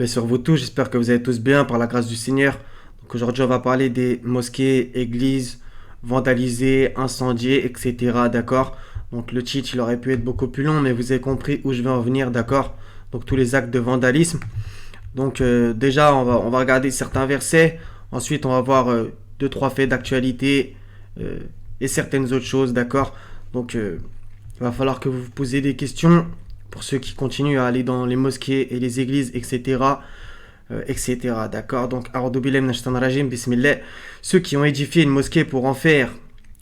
Paix sur vous tous, j'espère que vous allez tous bien par la grâce du Seigneur. Donc aujourd'hui on va parler des mosquées, églises vandalisées, incendiées, etc. D'accord. Donc le titre il aurait pu être beaucoup plus long, mais vous avez compris où je vais en venir, d'accord. Donc tous les actes de vandalisme. Donc déjà on va regarder certains versets, ensuite on va voir deux trois faits d'actualité euh, et certaines autres choses, d'accord. Donc il va falloir que vous vous posiez des questions pour ceux qui continuent à aller dans les mosquées et les églises, etc. etc. D'accord. Donc, A'udhu billahi minash shaitanir rajim, bismillah. Ceux qui ont édifié une mosquée pour en faire,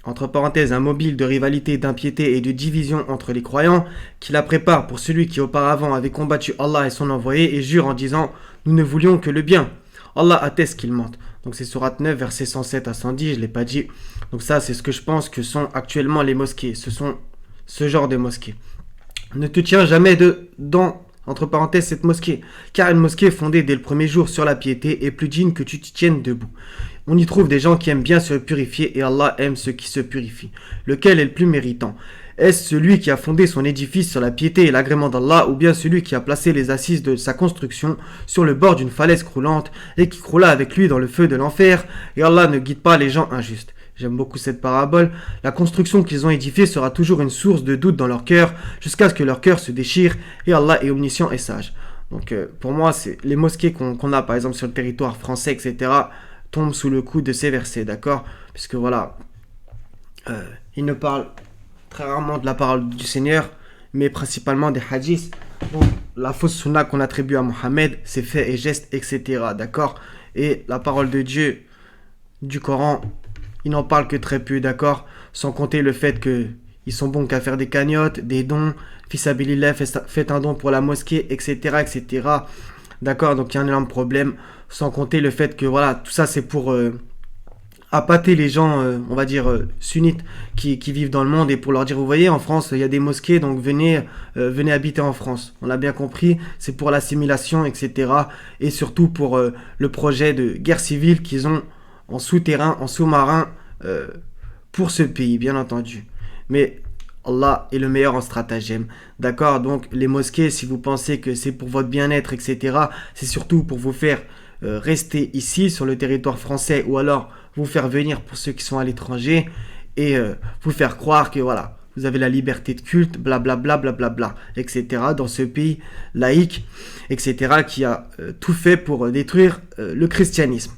entre parenthèses, un mobile de rivalité, d'impiété et de division entre les croyants, qui la préparent pour celui qui auparavant avait combattu Allah et son envoyé et jure en disant: nous ne voulions que le bien. Allah atteste qu'ils mentent. Donc c'est sourate 9, versets 107 à 110, je ne l'ai pas dit. Donc ça, c'est ce que je pense que sont actuellement les mosquées. Ce sont ce genre de mosquées. Ne te tiens jamais dans, entre parenthèses, cette mosquée, car une mosquée fondée dès le premier jour sur la piété est plus digne que tu t'y tiennes debout. On y trouve des gens qui aiment bien se purifier et Allah aime ceux qui se purifient. Lequel est le plus méritant? Est-ce celui qui a fondé son édifice sur la piété et l'agrément d'Allah, ou bien celui qui a placé les assises de sa construction sur le bord d'une falaise croulante et qui croula avec lui dans le feu de l'enfer? Et Allah ne guide pas les gens injustes. J'aime beaucoup cette parabole. La construction qu'ils ont édifiée sera toujours une source de doute dans leur cœur, jusqu'à ce que leur cœur se déchire, et Allah est omniscient et sage. Donc pour moi, c'est les mosquées qu'on a par exemple sur le territoire français, etc., tombent sous le coup de ces versets, d'accord? Puisque voilà, ils ne parlent très rarement de la parole du Seigneur, mais principalement des hadiths. Donc la fausse sunna qu'on attribue à Mohammed, ses faits et gestes, etc., d'accord? Et la parole de Dieu du Coran, ils n'en parlent que très peu, d'accord? Sans compter le fait que ils sont bons qu'à faire des cagnottes, des dons, fisabilillah, faites un don pour la mosquée, etc., etc. D'accord? Donc il y a un énorme problème. Sans compter le fait que voilà, tout ça c'est pour appâter les gens, on va dire sunnites qui vivent dans le monde et pour leur dire, vous voyez, en France il y a des mosquées, donc venez habiter en France. On l'a bien compris, c'est pour l'assimilation, etc. Et surtout pour le projet de guerre civile qu'ils ont en souterrain, en sous-marin, pour ce pays, bien entendu. Mais Allah est le meilleur en stratagème. D'accord? Donc, les mosquées, si vous pensez que c'est pour votre bien-être, etc., c'est surtout pour vous faire rester ici, sur le territoire français, ou alors vous faire venir pour ceux qui sont à l'étranger, et vous faire croire que, voilà, vous avez la liberté de culte, blablabla, blablabla, etc., dans ce pays laïque, etc., qui a tout fait pour détruire le christianisme.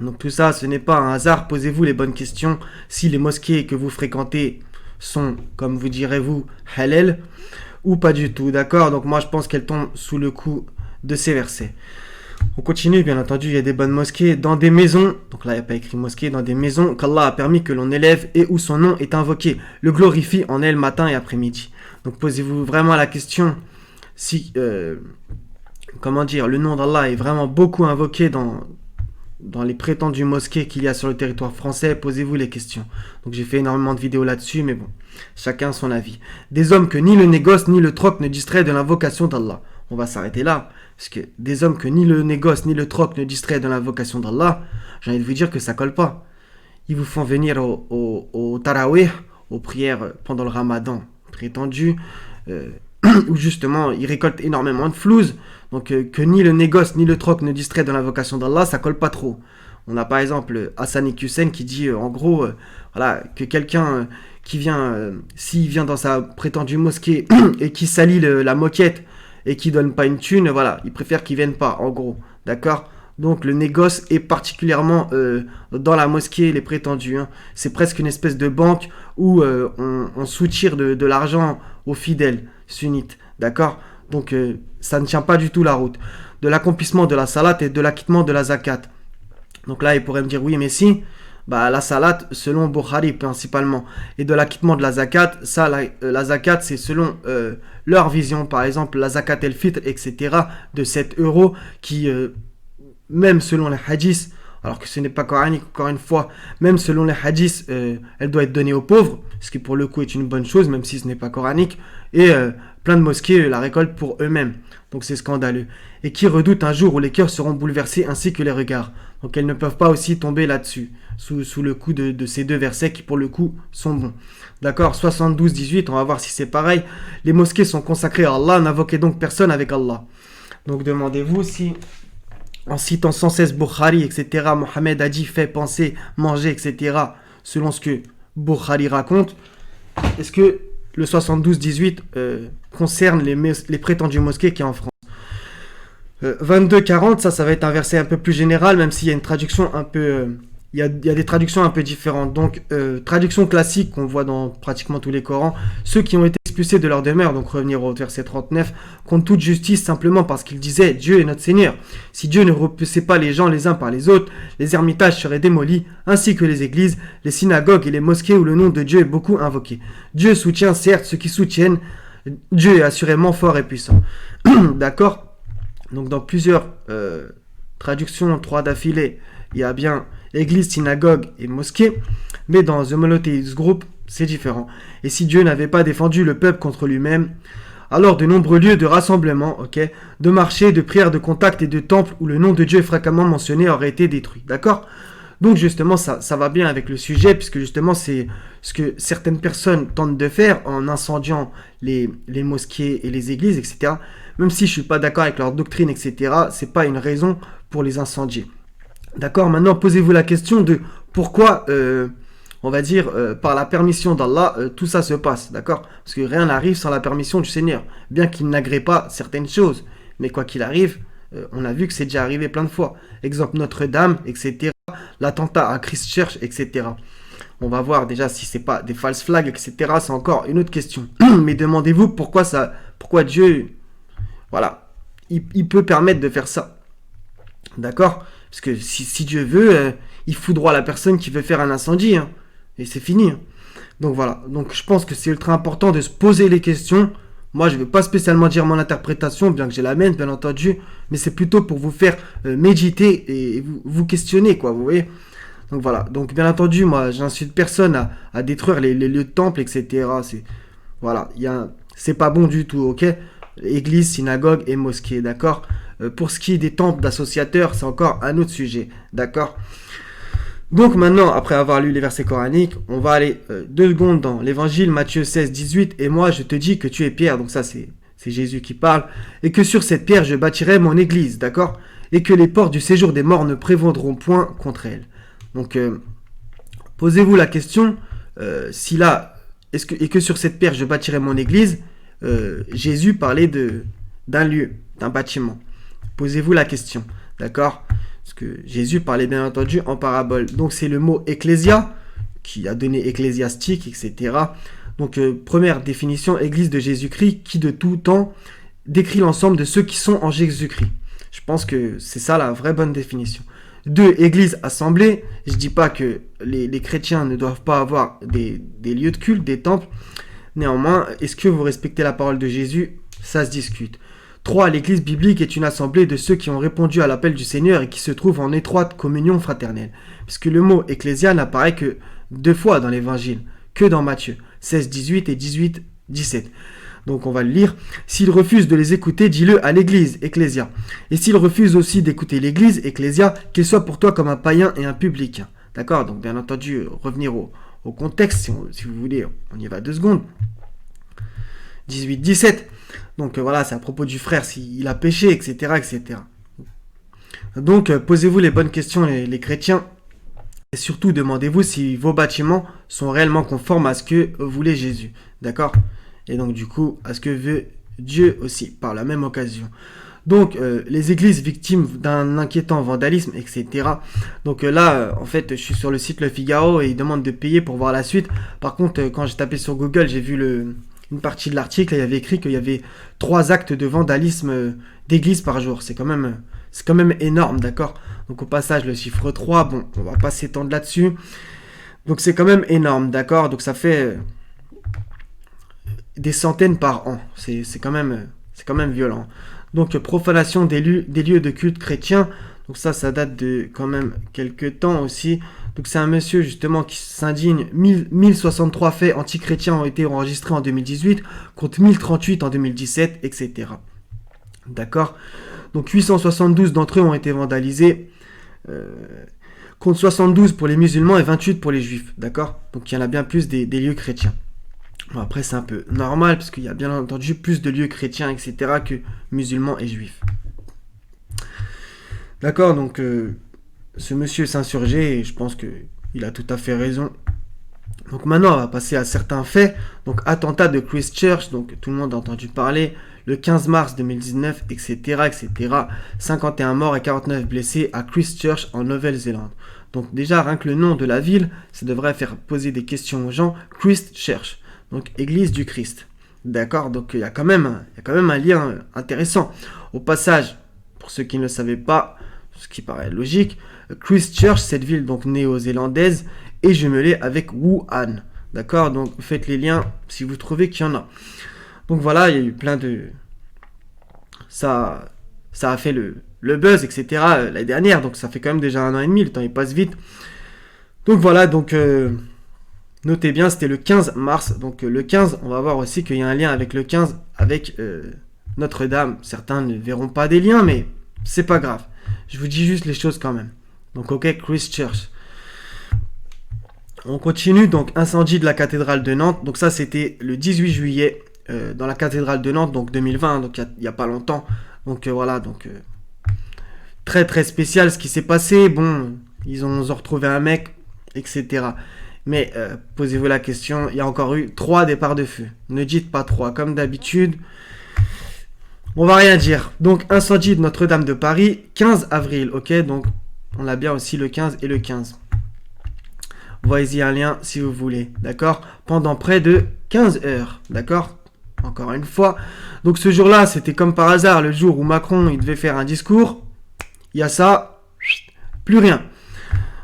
Donc tout ça, ce n'est pas un hasard. Posez-vous les bonnes questions. Si les mosquées que vous fréquentez sont, comme vous direz-vous, halal ou pas du tout. D'accord? Donc moi, je pense qu'elles tombent sous le coup de ces versets. On continue, bien entendu, il y a des bonnes mosquées dans des maisons. Donc là, il n'y a pas écrit mosquée, dans des maisons qu'Allah a permis que l'on élève et où son nom est invoqué. Le glorifie en elle matin et après-midi. Donc posez-vous vraiment la question si, comment dire, le nom d'Allah est vraiment beaucoup invoqué dans les prétendues mosquées qu'il y a sur le territoire français, posez-vous les questions. Donc j'ai fait énormément de vidéos là-dessus, mais bon, chacun son avis. Des hommes que ni le négoce ni le troc ne distraient de l'invocation d'Allah. On va s'arrêter là, parce que des hommes que ni le négoce ni le troc ne distraient de l'invocation d'Allah, j'ai envie de vous dire que ça colle pas. Ils vous font venir au tarawih, aux prières pendant le ramadan prétendu, où justement ils récoltent énormément de flouze. Donc que ni le négoce ni le troc ne distraient de l'invocation d'Allah, ça colle pas trop. On a par exemple Hassan Iqiyoussen qui dit en gros voilà, que quelqu'un qui vient, s'il vient dans sa prétendue mosquée et qui salit la moquette et qui donne pas une thune, voilà, il préfère qu'il vienne pas, en gros, d'accord? Donc le négoce est particulièrement dans la mosquée, les prétendus. Hein. C'est presque une espèce de banque où on soutire de l'argent aux fidèles sunnites, d'accord? Donc ça ne tient pas du tout la route. De l'accomplissement de la salat et de l'acquittement de la zakat. Donc là, il pourrait me dire, oui, mais si, bah, la salat, selon Bukhari principalement, et de l'acquittement de la zakat, ça, la zakat, c'est selon leur vision, par exemple, la zakat el-fitr, etc., de 7 euros, qui, même selon les hadiths, alors que ce n'est pas coranique, encore une fois, même selon les hadiths, elle doit être donnée aux pauvres, ce qui pour le coup est une bonne chose, même si ce n'est pas coranique, et plein de mosquées la récoltent pour eux-mêmes, donc c'est scandaleux, et qui redoutent un jour où les cœurs seront bouleversés ainsi que les regards, donc elles ne peuvent pas aussi tomber là-dessus, sous le coup de ces deux versets qui pour le coup sont bons. D'accord, 72-18, on va voir si c'est pareil. Les mosquées sont consacrées à Allah, n'invoquez donc personne avec Allah. Donc demandez-vous si, en citant sans cesse Bukhari, etc., Mohamed a dit fait, penser, manger, etc., selon ce que Bukhari raconte, est-ce que le 72-18 concerne les prétendus mosquées qui est en France? 22-40, ça va être un verset un peu plus général, même s'il y a une traduction un peu... il y a des traductions un peu différentes. Donc, traduction classique qu'on voit dans pratiquement tous les Corans, ceux qui ont été expulsés de leur demeure, donc revenir au verset 39, contre toute justice simplement parce qu'ils disaient Dieu est notre Seigneur. Si Dieu ne repoussait pas les gens les uns par les autres, les ermitages seraient démolis, ainsi que les églises, les synagogues et les mosquées où le nom de Dieu est beaucoup invoqué. Dieu soutient certes ceux qui soutiennent, Dieu est assurément fort et puissant. D'accord? Donc dans plusieurs traductions, 3 d'affilée, il y a bien église, synagogue et mosquée, mais dans The Monotheist Group, c'est différent. Et si Dieu n'avait pas défendu le peuple contre lui-même, alors de nombreux lieux de rassemblement, de marché, de prière, de contact et de temple où le nom de Dieu est fréquemment mentionné auraient été détruits. D'accord? Donc justement, ça va bien avec le sujet, puisque justement, c'est ce que certaines personnes tentent de faire en incendiant les mosquées et les églises, etc. Même si je ne suis pas d'accord avec leur doctrine, etc., c'est pas une raison pour les incendier. D'accord? Maintenant, posez-vous la question de pourquoi, on va dire, par la permission d'Allah, tout ça se passe. D'accord? Parce que rien n'arrive sans la permission du Seigneur. Bien qu'il n'agrée pas certaines choses. Mais quoi qu'il arrive, on a vu que c'est déjà arrivé plein de fois. Exemple Notre-Dame, etc. L'attentat à Christchurch, etc. On va voir déjà si c'est pas des false flags, etc. C'est encore une autre question. Mais demandez-vous pourquoi Dieu, voilà, il peut permettre de faire ça. D'accord? Parce que si Dieu veut, il foudroie la personne qui veut faire un incendie. Hein, et c'est fini. Hein. Donc voilà. Donc je pense que c'est ultra important de se poser les questions. Moi, je ne vais pas spécialement dire mon interprétation, bien que j'ai la mienne, bien entendu. Mais c'est plutôt pour vous faire méditer et vous questionner, quoi, vous voyez. Donc voilà. Donc bien entendu, moi, j'incite personne à détruire les lieux de temple, etc. Voilà. C'est pas bon du tout, ok? Église, synagogue et mosquée, d'accord? Pour ce qui est des temples d'associateurs, c'est encore un autre sujet, d'accord? Donc maintenant, après avoir lu les versets coraniques, on va aller 2 secondes dans l'évangile Matthieu 16, 18. Et moi, je te dis que tu es Pierre, donc ça c'est Jésus qui parle, et que sur cette pierre, je bâtirai mon église, d'accord? Et que les portes du séjour des morts ne prévaudront point contre elle. Donc, posez-vous la question, si là, et que sur cette pierre, je bâtirai mon église, Jésus parlait d'un lieu, d'un bâtiment. Posez-vous la question, d'accord? Parce que Jésus parlait bien entendu en parabole. Donc c'est le mot ecclésia, qui a donné ecclésiastique, etc. Donc première définition, église de Jésus-Christ, qui de tout temps décrit l'ensemble de ceux qui sont en Jésus-Christ. Je pense que c'est ça la vraie bonne définition. 2, église assemblée. Je dis pas que les chrétiens ne doivent pas avoir des lieux de culte, des temples. Néanmoins, est-ce que vous respectez la parole de Jésus? Ça se discute. 3. L'église biblique est une assemblée de ceux qui ont répondu à l'appel du Seigneur et qui se trouvent en étroite communion fraternelle. Puisque le mot ecclésia n'apparaît que 2 fois dans l'évangile, que dans Matthieu 16, 18 et 18, 17. Donc on va le lire. S'il refuse de les écouter, dis-le à l'église, ecclésia. Et s'il refuse aussi d'écouter l'église, ecclésia, qu'il soit pour toi comme un païen et un publicain. D'accord? Donc bien entendu, revenir au contexte, si vous voulez, on y va 2 secondes. 18, 17. Donc voilà, c'est à propos du frère, s'il a péché, etc. etc. Donc posez-vous les bonnes questions, les chrétiens. Et surtout, demandez-vous si vos bâtiments sont réellement conformes à ce que voulait Jésus. D'accord? Et donc du coup, à ce que veut Dieu aussi, par la même occasion. Donc, les églises victimes d'un inquiétant vandalisme, etc. Donc là, en fait, je suis sur le site Le Figaro et ils demandent de payer pour voir la suite. Par contre, quand j'ai tapé sur Google, j'ai vu une partie de l'article, il y avait écrit qu'il y avait 3 actes de vandalisme d'église par jour. C'est quand même énorme, d'accord? Donc au passage, le chiffre 3, bon, on va pas s'étendre là-dessus. Donc c'est quand même énorme, d'accord? Donc ça fait des centaines par an. C'est quand même violent. Donc profanation des lieux de culte chrétien. Donc ça date de quand même quelques temps aussi. Donc c'est un monsieur justement qui s'indigne. 1063 faits antichrétiens ont été enregistrés en 2018 contre 1038 en 2017, etc. D'accord? Donc 872 d'entre eux ont été vandalisés. Contre 72 pour les musulmans et 28 pour les juifs. D'accord? Donc il y en a bien plus des lieux chrétiens. Bon, après c'est un peu normal parce qu'il y a bien entendu plus de lieux chrétiens, etc. que musulmans et juifs. D'accord, donc ce monsieur s'insurgeait et je pense qu'il a tout à fait raison. Donc maintenant, on va passer à certains faits. Donc attentat de Christchurch, donc tout le monde a entendu parler, le 15 mars 2019, etc., etc. 51 morts et 49 blessés à Christchurch en Nouvelle-Zélande. Donc déjà, rien que le nom de la ville, ça devrait faire poser des questions aux gens. Christchurch, donc église du Christ. D'accord, donc il y a quand même un lien intéressant. Au passage, pour ceux qui ne le savaient pas, ce qui paraît logique, Christchurch, cette ville donc néo-zélandaise, est jumelée avec Wuhan. D'accord, donc faites les liens si vous trouvez qu'il y en a. Donc voilà, il y a eu plein de... Ça a fait le buzz, etc. L'année dernière, donc ça fait quand même déjà 1 an et demi, le temps il passe vite. Donc voilà, donc notez bien, c'était le 15 mars. Donc le 15, on va voir aussi qu'il y a un lien avec le 15, avec Notre-Dame. Certains ne verront pas des liens, mais c'est pas grave. Je vous dis juste les choses quand même. Donc ok, Christchurch. On continue, donc incendie de la cathédrale de Nantes. Donc ça c'était le 18 juillet dans la cathédrale de Nantes, donc 2020, donc il n'y a pas longtemps. Donc voilà, donc très très spécial ce qui s'est passé. Bon, ils ont retrouvé un mec, etc. Mais posez-vous la question, il y a encore eu 3 départs de feu. Ne dites pas 3, comme d'habitude. On va rien dire. Donc incendie de Notre-Dame de Paris, 15 avril, ok. Donc on a bien aussi le 15 et le 15. Voyez-y un lien si vous voulez, d'accord. Pendant près de 15 heures, d'accord. Encore une fois. Donc ce jour-là, c'était comme par hasard le jour où Macron il devait faire un discours. Il y a ça, plus rien.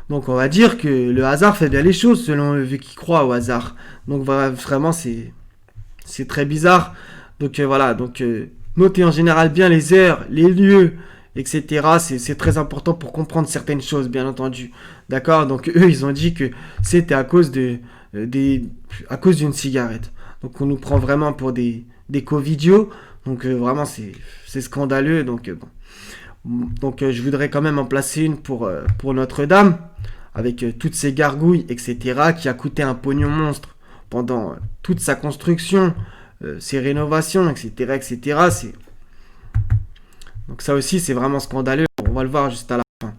Donc on va dire que le hasard fait bien les choses selon vu qui croit au hasard. Donc vraiment c'est très bizarre. Donc voilà, donc notez en général bien les heures, les lieux, etc. C'est très important pour comprendre certaines choses, bien entendu. D'accord. Donc eux ils ont dit que c'était à cause à cause d'une cigarette. Donc on nous prend vraiment pour des covidios. Donc vraiment c'est scandaleux. Donc bon. Donc je voudrais quand même en placer une pour Notre-Dame, avec toutes ces gargouilles, etc., qui a coûté un pognon monstre pendant toute sa construction, ses rénovations, etc., etc. Donc ça aussi, c'est vraiment scandaleux. On va le voir juste à la fin.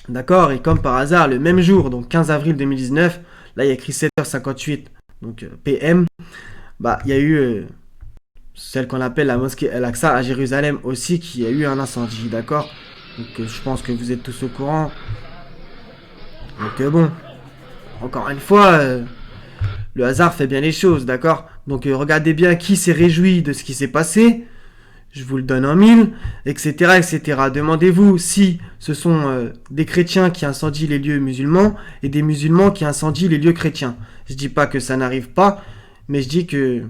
D'accord. Et comme par hasard, le même jour, donc 15 avril 2019, là, il y a écrit 7h58, donc PM, bah, il y a eu... celle qu'on appelle la mosquée El-Aqsa à Jérusalem aussi, qui a eu un incendie, d'accord. Donc je pense que vous êtes tous au courant. Donc bon, encore une fois, le hasard fait bien les choses, d'accord. Donc regardez bien qui s'est réjoui de ce qui s'est passé. Je vous le donne en mille, etc., etc. Demandez-vous si ce sont des chrétiens qui incendient les lieux musulmans et des musulmans qui incendient les lieux chrétiens. Je dis pas que ça n'arrive pas, mais je dis que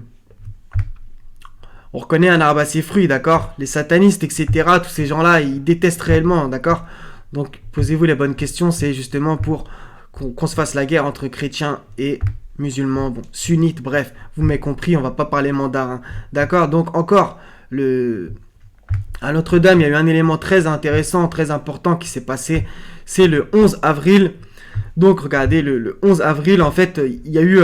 on reconnaît un arbre à ses fruits, d'accord. Les satanistes, etc., tous ces gens-là, ils détestent réellement, d'accord. Donc, posez-vous les bonnes questions, c'est justement pour qu'on se fasse la guerre entre chrétiens et musulmans, bon, sunnites, bref, vous m'avez compris, on va pas parler mandarin, d'accord. Donc, encore, à Notre-Dame, il y a eu un élément très intéressant, très important qui s'est passé, c'est le 11 avril. Donc, regardez, le 11 avril, en fait, il y a eu...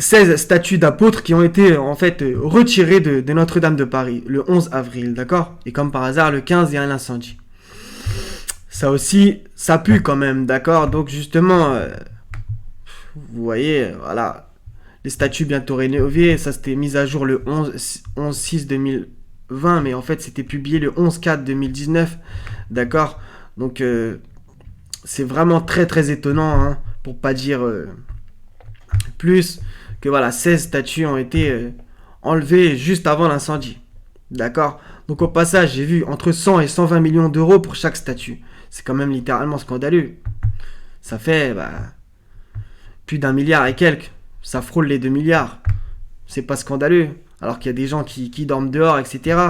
16 statues d'apôtres qui ont été en fait retirées de Notre-Dame de Paris le 11 avril, d'accord. Et comme par hasard, le 15, il y a un incendie. Ça aussi, ça pue quand même, d'accord. Donc justement, vous voyez, voilà, les statues bientôt rénovées, ça c'était mis à jour le 11/6/2020, mais en fait c'était publié le 11/4/2019, d'accord. Donc c'est vraiment très très étonnant, hein, pour pas dire... plus que voilà, 16 statues ont été enlevées juste avant l'incendie. D'accord. Donc au passage, j'ai vu entre 100 et 120 millions d'euros pour chaque statue. C'est quand même littéralement scandaleux. Ça fait plus d'1 milliard et quelques. Ça frôle les 2 milliards. C'est pas scandaleux. Alors qu'il y a des gens qui dorment dehors, etc.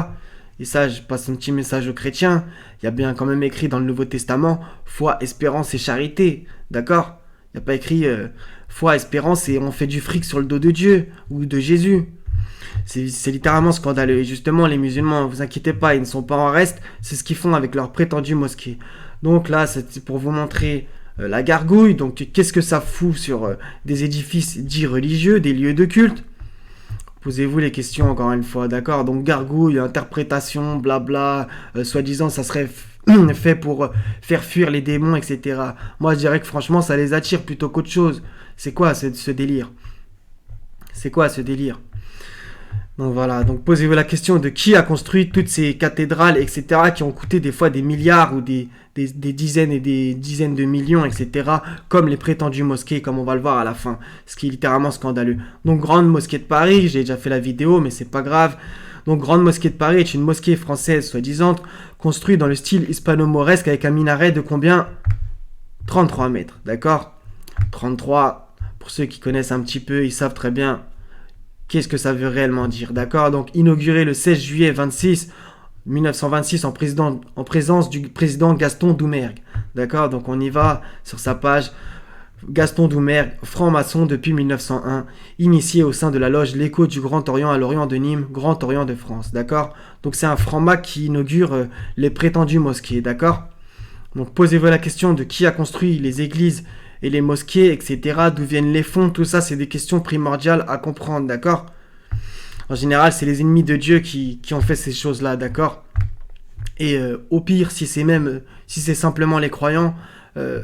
Et ça, je passe un petit message aux chrétiens. Il y a bien quand même écrit dans le Nouveau Testament foi, espérance et charité. D'accord. Il n'y a pas écrit foi, espérance et on fait du fric sur le dos de Dieu ou de Jésus. C'est littéralement scandaleux. Et justement, les musulmans, vous inquiétez pas, ils ne sont pas en reste. C'est ce qu'ils font avec leur prétendue mosquée. Donc là, c'est pour vous montrer la gargouille. Donc qu'est-ce que ça fout sur des édifices dits religieux, des lieux de culte. Posez-vous les questions encore une fois, d'accord? Donc gargouille, interprétation, blabla, soi-disant ça serait fait pour faire fuir les démons, etc. Moi je dirais que franchement ça les attire plutôt qu'autre chose. C'est quoi ce délire? C'est quoi ce délire? Donc voilà, donc posez-vous la question de qui a construit toutes ces cathédrales, etc., qui ont coûté des fois des milliards ou des dizaines et des dizaines de millions, etc., comme les prétendues mosquées, comme on va le voir à la fin, ce qui est littéralement scandaleux. Donc Grande Mosquée de Paris, j'ai déjà fait la vidéo, mais c'est pas grave. Donc Grande Mosquée de Paris est une mosquée française, soi-disant, construite dans le style hispano-mauresque avec un minaret de combien? 33 mètres, d'accord? 33, pour ceux qui connaissent un petit peu, ils savent très bien qu'est-ce que ça veut réellement dire, d'accord? Donc inauguré le 16 juillet 1926 en présence du président Gaston Doumergue, d'accord? Donc on y va sur sa page. Gaston Doumergue, franc-maçon depuis 1901, initié au sein de la loge L'Écho du Grand Orient à l'Orient de Nîmes, Grand Orient de France, d'accord? Donc c'est un franc-mac qui inaugure les prétendues mosquées, d'accord? Donc posez-vous la question de qui a construit les églises et les mosquées, etc. D'où viennent les fonds, tout ça, c'est des questions primordiales à comprendre, d'accord? En général, c'est les ennemis de Dieu qui ont fait ces choses-là, d'accord? Et au pire, si c'est simplement les croyants,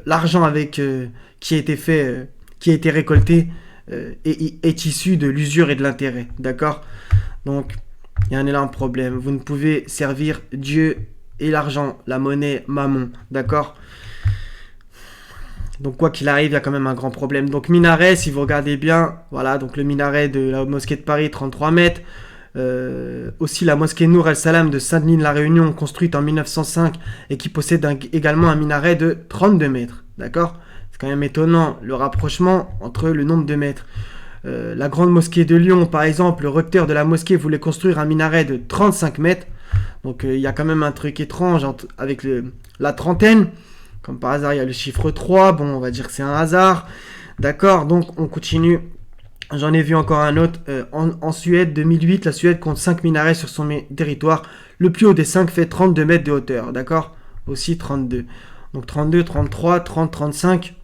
l'argent qui a été fait, qui a été récolté, est issu de l'usure et de l'intérêt, d'accord? Donc, il y a un énorme problème. Vous ne pouvez servir Dieu et l'argent, la monnaie, mammon, d'accord? Donc quoi qu'il arrive, il y a quand même un grand problème. Donc minaret, si vous regardez bien, voilà, donc le minaret de la mosquée de Paris, 33 mètres. Aussi la mosquée Nour el-Salam de Saint-Denis de la Réunion, construite en 1905 et qui possède également un minaret de 32 mètres. D'accord? C'est quand même étonnant le rapprochement entre le nombre de mètres. La grande mosquée de Lyon, par exemple, le recteur de la mosquée voulait construire un minaret de 35 mètres. Donc il y a quand même un truc étrange avec la trentaine. Comme par hasard, il y a le chiffre 3. Bon, on va dire que c'est un hasard. D'accord, donc on continue. J'en ai vu encore un autre. En Suède, 2008, la Suède compte 5 minarets sur son territoire. Le plus haut des 5 fait 32 mètres de hauteur. D'accord? Aussi 32. Donc 32, 33, 30, 35.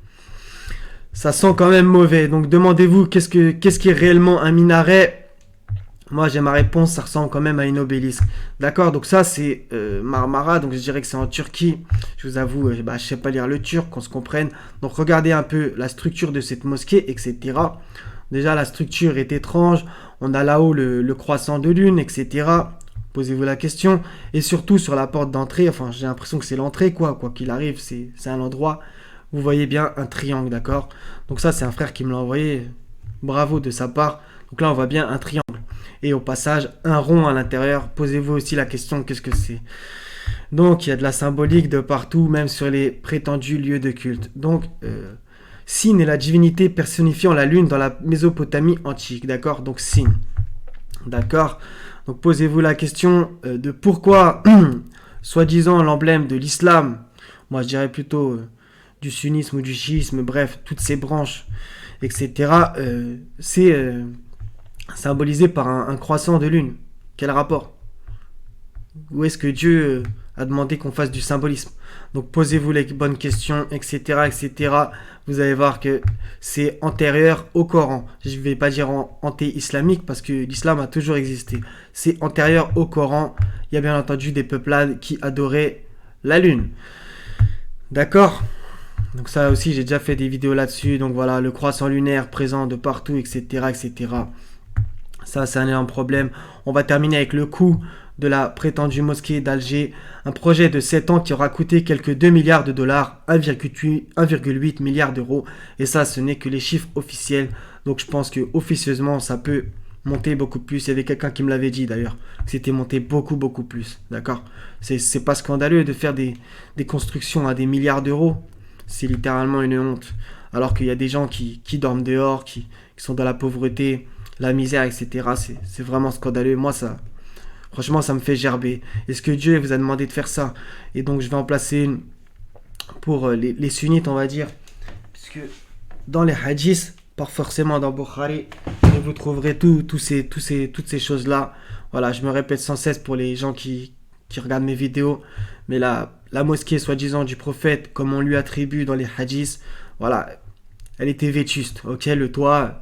Ça sent quand même mauvais. Donc demandez-vous qu'est-ce qui est réellement un minaret? Moi j'ai ma réponse, ça ressemble quand même à une obélisque. D'accord, donc ça c'est Marmara, donc je dirais que c'est en Turquie. Je vous avoue, je sais pas lire le turc, qu'on se comprenne. Donc regardez un peu la structure de cette mosquée, etc. Déjà la structure est étrange. On a là-haut le croissant de lune, etc. Posez-vous la question. Et surtout sur la porte d'entrée, enfin j'ai l'impression que c'est l'entrée quoi qu'il arrive, c'est un endroit. Vous voyez bien un triangle, d'accord? Donc ça c'est un frère qui me l'a envoyé. Bravo de sa part. Donc là on voit bien un triangle. Et au passage, un rond à l'intérieur. Posez-vous aussi la question, qu'est-ce que c'est? Donc, il y a de la symbolique de partout, même sur les prétendus lieux de culte. Donc, Sin est la divinité personnifiant la lune dans la Mésopotamie antique, d'accord? Donc, Sin, d'accord? Donc, posez-vous la question de pourquoi, soi-disant, l'emblème de l'islam, moi je dirais plutôt du sunnisme ou du chiisme, bref, toutes ces branches, etc., c'est... symbolisé par un croissant de lune. Quel rapport? Où est-ce que Dieu a demandé qu'on fasse du symbolisme? Donc posez-vous les bonnes questions, etc., etc. Vous allez voir que c'est antérieur au Coran. Je ne vais pas dire anté-islamique parce que l'islam a toujours existé. C'est antérieur au Coran. Il y a bien entendu des peuplades qui adoraient la lune. D'accord? Donc ça aussi, j'ai déjà fait des vidéos là-dessus. Donc voilà, le croissant lunaire présent de partout, etc., etc. Ça, c'est un énorme problème. On va terminer avec le coût de la prétendue mosquée d'Alger. Un projet de 7 ans qui aura coûté quelques 2 milliards de dollars, 1,8 milliard d'euros. Et ça, ce n'est que les chiffres officiels. Donc je pense que officieusement, ça peut monter beaucoup plus. Il y avait quelqu'un qui me l'avait dit d'ailleurs. Que c'était monté beaucoup, beaucoup plus. D'accord? C'est pas scandaleux de faire des constructions à des milliards d'euros. C'est littéralement une honte. Alors qu'il y a des gens qui dorment dehors, qui sont dans la pauvreté, la misère, etc. C'est vraiment scandaleux. Moi, franchement, ça me fait gerber. Est-ce que Dieu vous a demandé de faire ça? Et donc, je vais en placer une pour les sunnites, on va dire. Puisque dans les hadiths, pas forcément dans Bukhari, vous trouverez toutes ces choses-là. Voilà, je me répète sans cesse pour les gens qui regardent mes vidéos. Mais la mosquée, soi-disant, du prophète, comme on lui attribue dans les hadiths, voilà, elle était vétuste. Ok, le toit...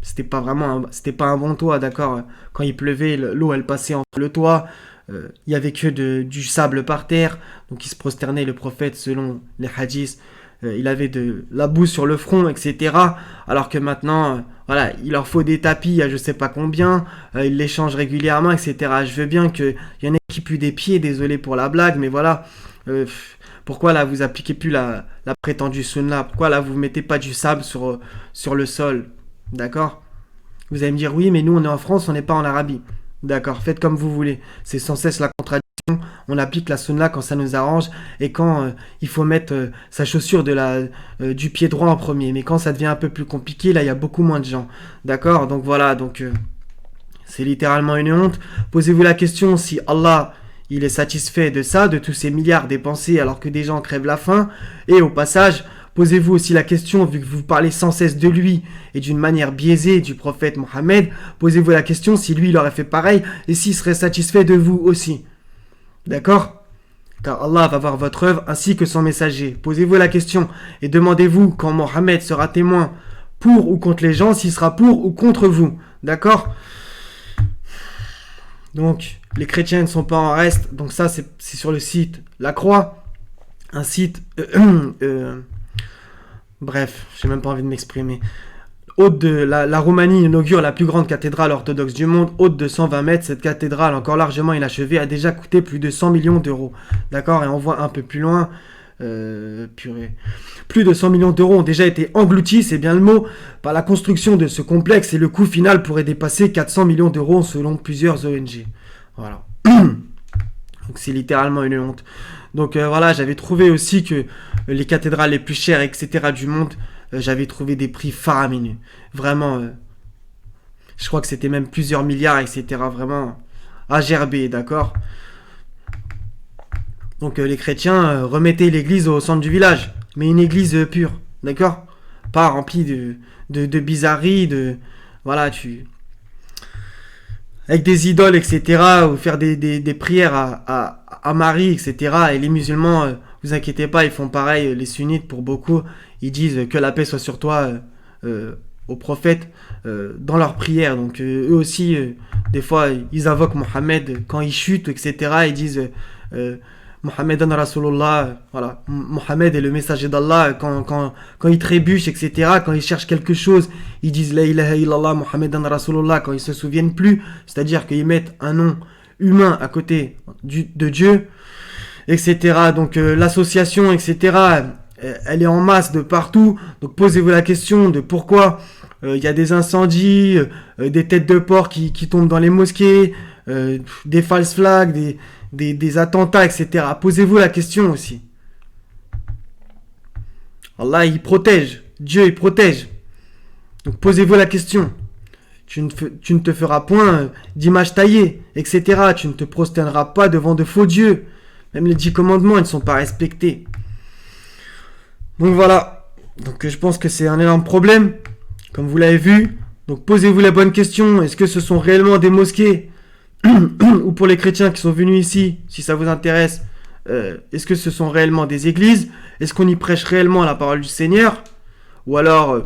c'était pas un bon toit, d'accord. Quand il pleuvait, l'eau elle passait entre le toit. Il y avait que du sable par terre, donc il se prosternait le prophète selon les hadiths. Il avait de la boue sur le front, etc. Alors que maintenant, voilà, il leur faut des tapis à je sais pas combien, ils les changent régulièrement, etc. Je veux bien qu'il y en ait qui puent des pieds, désolé pour la blague, mais voilà. Pourquoi là vous appliquez plus la prétendue sunna? Pourquoi là vous mettez pas du sable sur le sol? D'accord? Vous allez me dire oui, mais nous on est en France, on n'est pas en Arabie. D'accord, faites comme vous voulez. C'est sans cesse la contradiction. On applique la sunna quand ça nous arrange et quand il faut mettre sa chaussure du pied droit en premier. Mais quand ça devient un peu plus compliqué, là il y a beaucoup moins de gens. D'accord? Donc voilà, c'est littéralement une honte. Posez-vous la question si Allah il est satisfait de ça, de tous ces milliards dépensés alors que des gens crèvent la faim. Et au passage, posez-vous aussi la question, vu que vous parlez sans cesse de lui et d'une manière biaisée du prophète Mohammed, posez-vous la question si lui il aurait fait pareil et s'il serait satisfait de vous aussi. D'accord? Car Allah va voir votre œuvre ainsi que son messager. Posez-vous la question et demandez-vous quand Mohammed sera témoin pour ou contre les gens, s'il sera pour ou contre vous. D'accord? Donc, les chrétiens ne sont pas en reste. Donc ça, c'est sur le site La Croix. Un site... bref, j'ai même pas envie de m'exprimer. Haute de la Roumanie inaugure la plus grande cathédrale orthodoxe du monde, haute de 120 mètres. Cette cathédrale, encore largement inachevée, a déjà coûté plus de 100 millions d'euros. D'accord? Et on voit un peu plus loin... purée. Plus de 100 millions d'euros ont déjà été engloutis, c'est bien le mot, par la construction de ce complexe et le coût final pourrait dépasser 400 millions d'euros selon plusieurs ONG. Voilà. Donc c'est littéralement une honte. Donc voilà, j'avais trouvé aussi que les cathédrales les plus chères, etc. du monde, j'avais trouvé des prix faramineux. Vraiment, je crois que c'était même plusieurs milliards, etc. Vraiment à gerber, d'accord? Donc les chrétiens remettaient l'église au centre du village, mais une église pure, d'accord? Pas remplie de bizarreries, voilà, avec des idoles, etc. Ou faire des prières à Marie, etc. Et les musulmans, vous inquiétez pas, ils font pareil, les sunnites pour beaucoup, ils disent que la paix soit sur toi au prophète dans leurs prières. Donc eux aussi, des fois, ils invoquent Mohammed quand ils chutent, etc. Ils disent... Mohammedan Rasulullah, voilà, Mohammed est le messager d'Allah, quand il trébuche, etc., quand il cherche quelque chose, ils disent La ilaha illallah, Mohammedan Rasulullah, quand ils se souviennent plus, c'est-à-dire qu'ils mettent un nom humain à côté de Dieu, etc. Donc l'association, etc., elle est en masse de partout, donc posez-vous la question de pourquoi il y a des incendies, des têtes de porc qui tombent dans les mosquées, des false flags, des attentats, etc. Posez-vous la question aussi. Allah, il protège. Dieu, il protège. Donc posez-vous la question. Tu ne te feras point d'image taillée, etc. Tu ne te prosterneras pas devant de faux dieux. Même les 10 commandements, ils ne sont pas respectés. Donc voilà. Donc je pense que c'est un énorme problème, comme vous l'avez vu. Donc posez-vous la bonne question. Est-ce que ce sont réellement des mosquées ou pour les chrétiens qui sont venus ici, si ça vous intéresse, est-ce que ce sont réellement des églises? Est-ce qu'on y prêche réellement la parole du Seigneur? Ou alors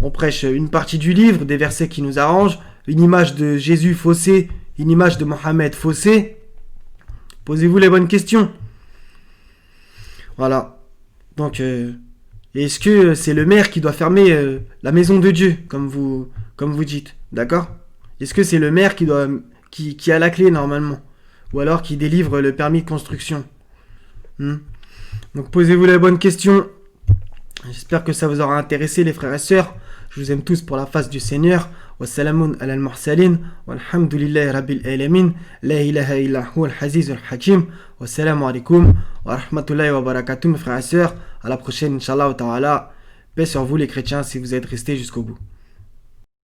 on prêche une partie du livre, des versets qui nous arrangent, une image de Jésus faussée, une image de Mohammed faussée? Posez-vous les bonnes questions. Voilà. Donc est-ce que c'est le maire qui doit fermer la maison de Dieu, comme vous dites? D'accord? Est-ce que c'est le maire qui a la clé normalement, ou alors qui délivre le permis de construction? Donc posez-vous les bonnes questions. J'espère que ça vous aura intéressé, les frères et sœurs. Je vous aime tous pour la face du Seigneur. Wassalamun ala al-mursalin walhamdulillahi rabbil alamin, la ilaha illa huwa al-aziz al-hakim. Wassalamu alaikum wa rahmatullahi wa barakatuh, mes frères et sœurs. À la prochaine, Inch'Allah ta'ala. Paix sur vous les chrétiens si vous êtes restés jusqu'au bout.